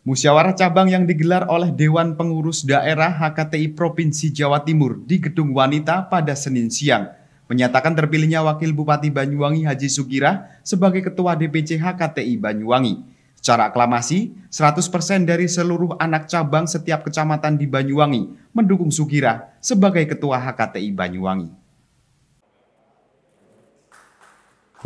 Musyawarah cabang yang digelar oleh Dewan Pengurus Daerah HKTI Provinsi Jawa Timur di Gedung Wanita pada Senin siang menyatakan terpilihnya Wakil Bupati Banyuwangi Haji Sugirah sebagai Ketua DPC HKTI Banyuwangi. Secara aklamasi, 100% dari seluruh anak cabang setiap kecamatan di Banyuwangi mendukung Sugirah sebagai Ketua HKTI Banyuwangi.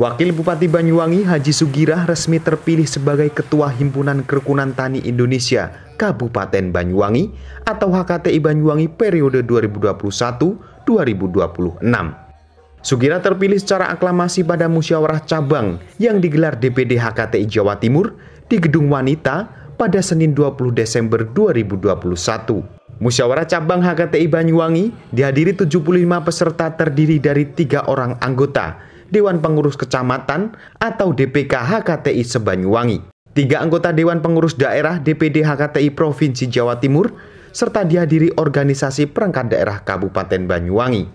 Wakil Bupati Banyuwangi Haji Sugirah resmi terpilih sebagai Ketua Himpunan Kerukunan Tani Indonesia Kabupaten Banyuwangi atau HKTI Banyuwangi periode 2021-2026. Sugirah terpilih secara aklamasi pada musyawarah cabang yang digelar DPD HKTI Jawa Timur di Gedung Wanita pada Senin 20 Desember 2021. Musyawarah cabang HKTI Banyuwangi dihadiri 75 peserta terdiri dari 3 orang anggota Dewan Pengurus Kecamatan atau DPK HKTI se-Banyuwangi, 3 anggota Dewan Pengurus Daerah DPD HKTI Provinsi Jawa Timur, serta dihadiri organisasi perangkat daerah Kabupaten Banyuwangi.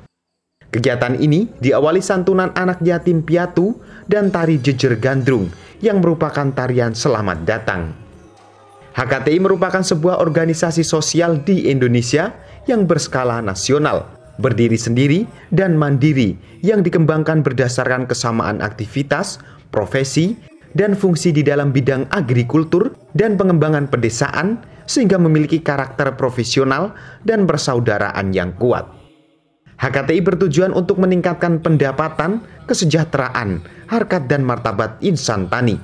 Kegiatan ini diawali santunan anak yatim piatu dan tari jejer gandrung yang merupakan tarian selamat datang. HKTI merupakan sebuah organisasi sosial di Indonesia yang berskala nasional, berdiri sendiri dan mandiri yang dikembangkan berdasarkan kesamaan aktivitas, profesi, dan fungsi di dalam bidang agrikultur dan pengembangan pedesaan sehingga memiliki karakter profesional dan persaudaraan yang kuat. HKTI bertujuan untuk meningkatkan pendapatan, kesejahteraan, harkat dan martabat insan tani,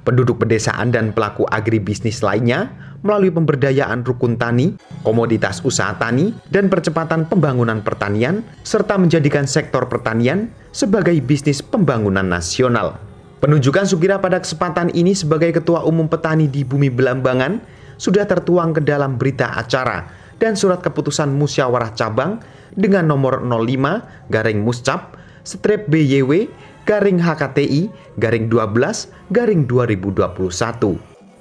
penduduk pedesaan dan pelaku agribisnis lainnya melalui pemberdayaan rukun tani, komoditas usaha tani, dan percepatan pembangunan pertanian, serta menjadikan sektor pertanian sebagai bisnis pembangunan nasional. Penunjukan Sugirah pada kesempatan ini sebagai Ketua Umum Petani di Bumi Belambangan sudah tertuang ke dalam berita acara dan surat keputusan musyawarah cabang dengan nomor 05-BYW-HKTI-12-2021.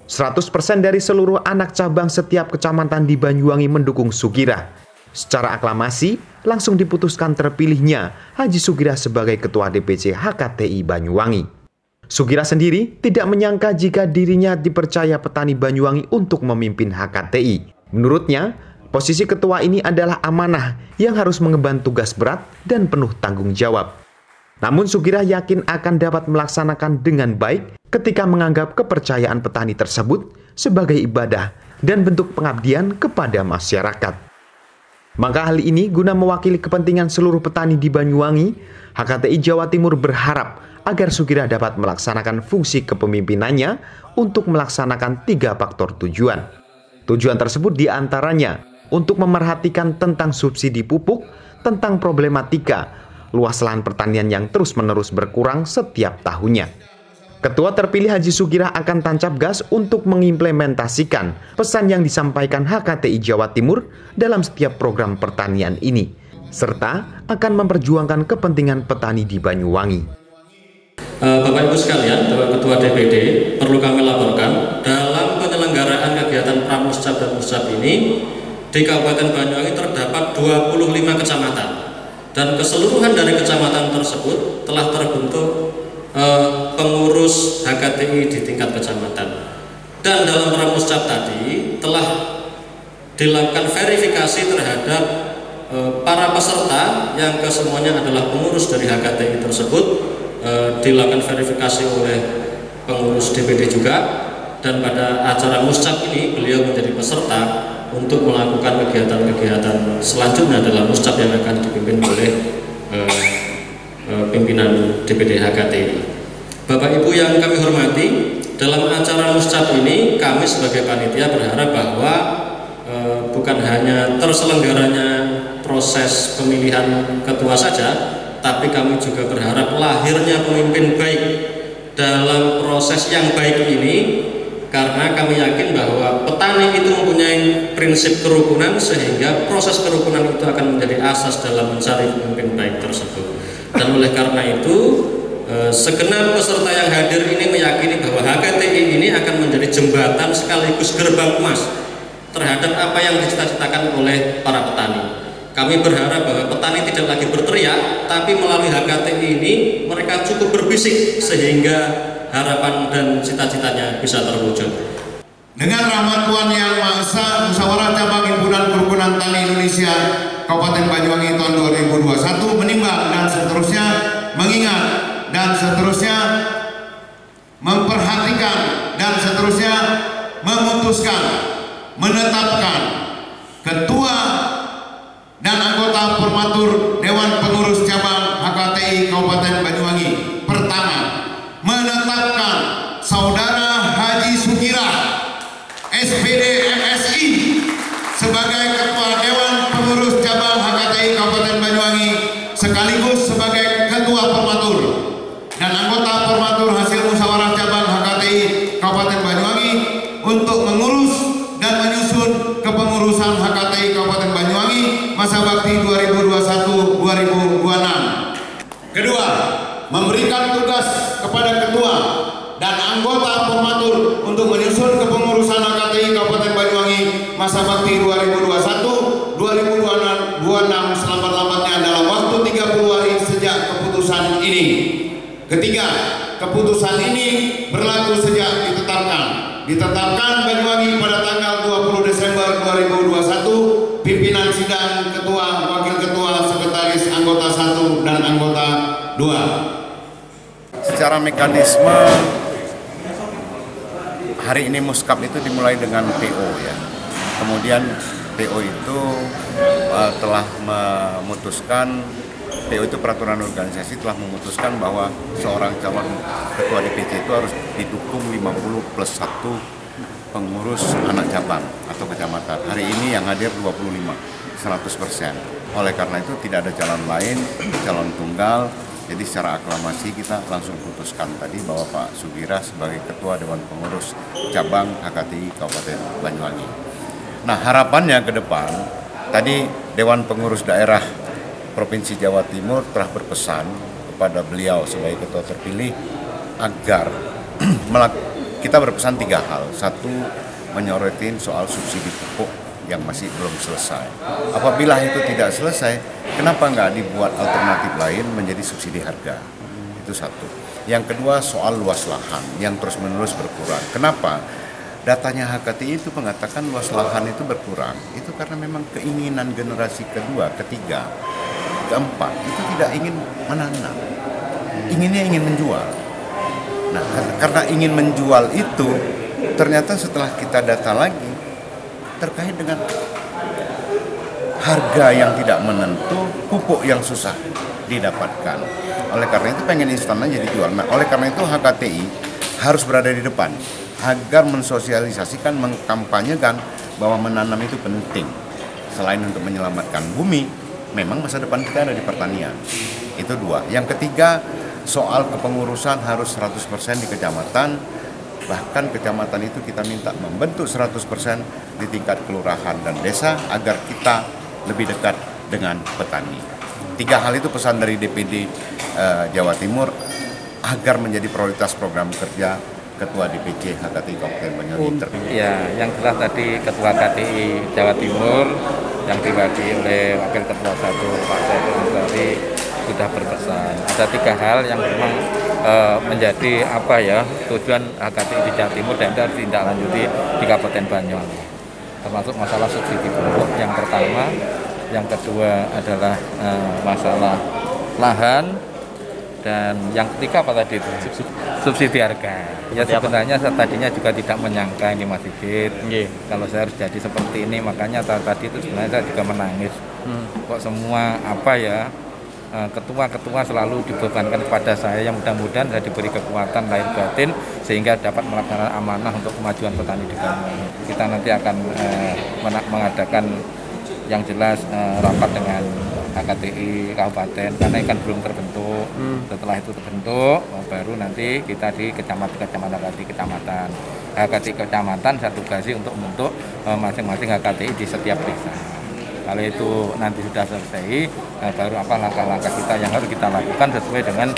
100% dari seluruh anak cabang setiap kecamatan di Banyuwangi mendukung Sugirah. Secara aklamasi, langsung diputuskan terpilihnya Haji Sugirah sebagai Ketua DPC HKTI Banyuwangi. Sugirah sendiri tidak menyangka jika dirinya dipercaya petani Banyuwangi untuk memimpin HKTI. Menurutnya, posisi ketua ini adalah amanah yang harus mengemban tugas berat dan penuh tanggung jawab. Namun Sugirah yakin akan dapat melaksanakan dengan baik ketika menganggap kepercayaan petani tersebut sebagai ibadah dan bentuk pengabdian kepada masyarakat. Maka hal ini guna mewakili kepentingan seluruh petani di Banyuwangi, HKTI Jawa Timur berharap agar Sugirah dapat melaksanakan fungsi kepemimpinannya untuk melaksanakan 3 faktor tujuan. Tujuan tersebut diantaranya untuk memerhatikan tentang subsidi pupuk, tentang problematika luas lahan pertanian yang terus-menerus berkurang setiap tahunnya. Ketua terpilih Haji Sugirah akan tancap gas untuk mengimplementasikan pesan yang disampaikan HKTI Jawa Timur dalam setiap program pertanian ini, serta akan memperjuangkan kepentingan petani di Banyuwangi. Bapak Ibu sekalian, Bapak Ketua DPD, perlu kami laporkan dalam penyelenggaraan kegiatan Pramuscap dan Muscap ini di Kabupaten Banyuwangi terdapat 25 kecamatan. Dan keseluruhan dari kecamatan tersebut telah terbentuk pengurus HKTI di tingkat kecamatan. Dan dalam Pramuscap tadi telah dilakukan verifikasi terhadap para peserta yang kesemuanya adalah pengurus dari HKTI tersebut, dilakukan verifikasi oleh pengurus DPD juga. Dan pada acara Muscap ini beliau menjadi peserta untuk melakukan kegiatan-kegiatan selanjutnya dalam Muscap yang akan dipimpin oleh pimpinan DPD HKTI. Bapak Ibu yang kami hormati, dalam acara Muscap ini kami sebagai panitia berharap bahwa bukan hanya terselenggaranya proses pemilihan ketua saja, tapi kami juga berharap lahirnya pemimpin baik dalam proses yang baik ini. Karena kami yakin bahwa petani itu mempunyai prinsip kerukunan sehingga proses kerukunan itu akan menjadi asas dalam mencari pemimpin baik tersebut. Dan oleh karena itu segenap peserta yang hadir ini meyakini bahwa HKTI ini akan menjadi jembatan sekaligus gerbang emas terhadap apa yang dicita-citakan oleh para petani. Kami berharap bahwa petani tidak lagi berteriak, tapi melalui HKTI ini mereka cukup berbisik sehingga harapan dan cita-citanya bisa terwujud. Dengan rahmat Tuhan Yang Maha Esa, Musyawarah Cabang Himpunan Kerukunan Tani Indonesia Kabupaten Banyuwangi tahun 2021 menimbang dan seterusnya mengingat dan seterusnya memperhatikan dan seterusnya memutuskan menetapkan ketua dan anggota formatur Dewan Pengurus Cabang HKTI Kabupaten Banyuwangi. Pertama, menetapkan Saudara Haji Sukira SPD MSI sebagai Ketua Dewan Pengurus Cabang HKTI Kabupaten Banyuwangi sekaligus sebagai Ketua Formatur dan anggota formatur hasil musyawarah cabang HKTI Kabupaten Banyuwangi untuk mengurus dan menyusun kepengurusan HKTI Kabupaten Banyuwangi masa bakti 2021-2026. Kedua, memberikan tugas kepada ketua dan anggota formatur untuk menyusun kepengurusan HKTI Kabupaten Banyuwangi masa bakti 2021-2026 selambat-lambatnya dalam waktu 30 hari sejak keputusan ini. Ketiga, keputusan ini berlaku sejak ditetapkan Banyuwangi pada tanggal 20 Desember 2021, pimpinan sidang, ketua, wakil ketua, sekretaris, anggota 1 dan anggota 2. Secara mekanisme hari ini muskap itu dimulai dengan PO ya. Kemudian PO itu telah memutuskan, PO itu peraturan organisasi telah memutuskan bahwa seorang calon ketua DPC itu harus didukung 50 plus 1 pengurus anak cabang atau kecamatan. Hari ini yang hadir 25, 100%. Oleh karena itu tidak ada calon lain, calon tunggal. Jadi secara aklamasi kita langsung putuskan tadi bahwa Pak Sukira sebagai Ketua Dewan Pengurus Cabang HKTI Kabupaten Banyuwangi. Nah, harapannya ke depan, tadi Dewan Pengurus Daerah Provinsi Jawa Timur telah berpesan kepada beliau sebagai Ketua terpilih agar kita berpesan 3 hal. 1, menyorotin soal subsidi pupuk yang masih belum selesai. Apabila itu tidak selesai, kenapa nggak dibuat alternatif lain menjadi subsidi harga? Itu 1. Yang kedua, soal luas lahan yang terus-menerus berkurang. Kenapa? Datanya HKTI itu mengatakan luas lahan itu berkurang. Itu karena memang keinginan generasi kedua, ketiga, keempat itu tidak ingin menanam. Inginnya ingin menjual. Nah, karena ingin menjual itu, ternyata setelah kita data lagi, terkait dengan harga yang tidak menentu, pupuk yang susah didapatkan. Oleh karena itu pengen instan aja dijual. Nah, oleh karena itu HKTI harus berada di depan agar mensosialisasikan, mengkampanyekan bahwa menanam itu penting. Selain untuk menyelamatkan bumi, memang masa depan kita ada di pertanian. Itu 2. Yang ketiga, soal kepengurusan harus 100% di kecamatan. Bahkan kecamatan itu kita minta membentuk 100% di tingkat kelurahan dan desa agar kita lebih dekat dengan petani. 3 hal itu pesan dari DPD Jawa Timur agar menjadi prioritas program kerja Ketua DPC HKTI Kabupaten Banyuwangi. Ya, yang jelas tadi Ketua KTI Jawa Timur yang diwakili oleh Wakil Ketua 1 Pak Saiful Ansari sudah berpesan. Ada 3 hal yang memang menjadi tujuan HKTI di Jawa Timur dan itu harus ditindaklanjuti di Kabupaten Banyuwangi. Termasuk masalah subsidi pupuk yang pertama, yang kedua adalah masalah lahan, dan yang ketiga apa tadi itu? Subsidi harga. Ya sebenarnya saya tadinya juga tidak menyangka ini Mas Sigit. Kalau saya harus jadi seperti ini, makanya tadi itu sebenarnya saya juga menangis. Kok semua ketua-ketua selalu dibebankan kepada saya, yang mudah-mudahan saya diberi kekuatan lahir batin sehingga dapat melaksanakan amanah untuk kemajuan petani di Banyuwangi. Kita nanti akan mengadakan yang jelas rapat dengan HKTI Kabupaten karena ikan belum terbentuk. Setelah itu terbentuk, baru nanti kita di kecamatan HKTI kecamatan saya tugasi untuk membentuk masing-masing HKTI di setiap desa. Kalau itu nanti sudah selesai, baru apa langkah-langkah kita yang harus kita lakukan sesuai dengan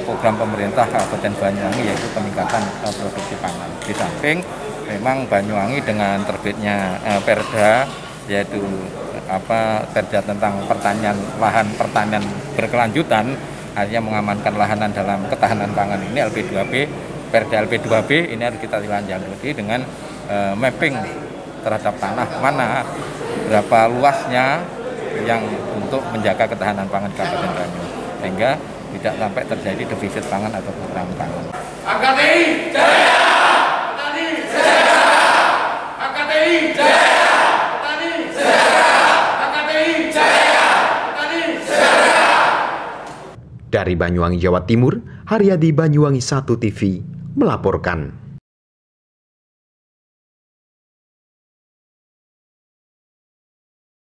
program pemerintah Kabupaten Banyuwangi, yaitu peningkatan produksi pangan. Di samping memang Banyuwangi dengan terbitnya Perda, yaitu Perda tentang lahan pertanian berkelanjutan, artinya mengamankan lahanan dalam ketahanan pangan ini LP2B, Perda LP2B ini harus kita lanjuti dengan mapping terhadap tanah mana berapa luasnya yang untuk menjaga ketahanan pangan Kabupaten Banyu, sehingga tidak sampai terjadi defisit pangan atau kekurangan pangan. AKTI Jaya! Petani Jaya! AKTI Jaya! Petani Jaya! AKTI Jaya! Petani Jaya! Dari Banyuwangi, Jawa Timur, Haryadi, Banyuwangi 1 TV melaporkan.